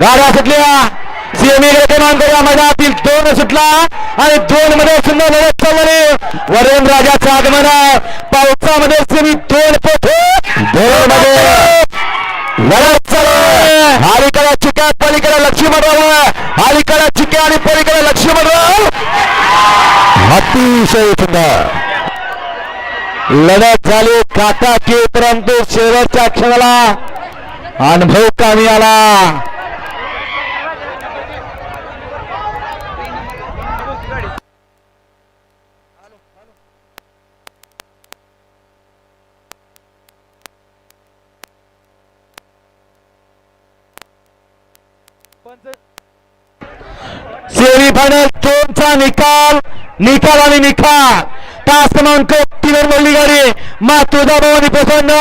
गाड्या सुटल्या सेमी क्रमांक मैदानातील 2 सुटला आणि 2 मध्ये सुंदर लढत चालली वरुण राजाचं आगमन पावसामध्ये सेमी 2 पोथे 2 मध्ये लढत चालू अलीकडे चिक्या पलीकडे लक्ष्मीपतराव अलीकडे चिक्या आणि पलीकडे लक्ष्मीपतराव अतिशय सुंदर लढत झाली काका की परंतु शेवटच्या क्षणाला अनुभव कामी आला सेमीफायनल 2 चा निकाल आणि निकाल तास क्रमांक 3 वर बोलली गाडी मातुदा भवानी प्रसन्न